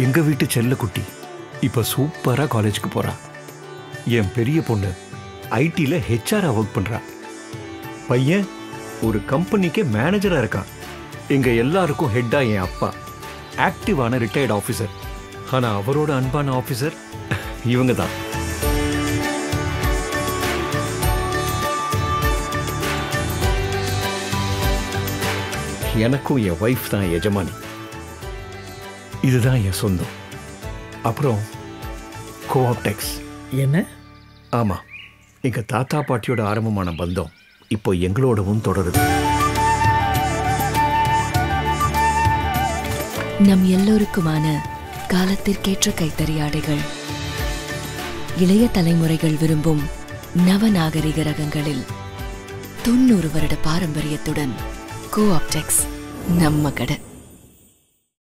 எங்க வீட்டு செல்ல குட்டி இப்ப சூப்பரா காலேஜுக்கு போறா. என் பெரிய பொண்ணு ஐடில ஹெச்ஆரா ஒர்க் பண்றா. பையன் ஒரு கம்பெனிக்கு மேனேஜரா இருக்கான். எங்க எல்லாருக்கும் ஹெட்டா என் அப்பா, ஆக்டிவான ரிட்டையர்ட் ஆபீசர். ஆனா அவரோட அன்பான ஆபீசர் இவங்க தான். எனக்கும் என் ஒய்ஃப் தான் எஜமானி. இதுதான் என் சொந்தம். அப்புறம் கோஆப்டெக்ஸ். என்ன? ஆமா, எங்க தாத்தா பாட்டியோட ஆரம்பமான பந்தம் இப்போ எங்களோடவும் தொடருது. நம் எல்லோருக்குமான காலத்திற்கேற்ற கைத்தறி ஆடைகள், இளைய தலைமுறைகள் விரும்பும் நவநாகரிக ரகங்களில் 90 வருட பாரம்பரியத்துடன் கோஆப்டெக்ஸ் நம்ம கடை.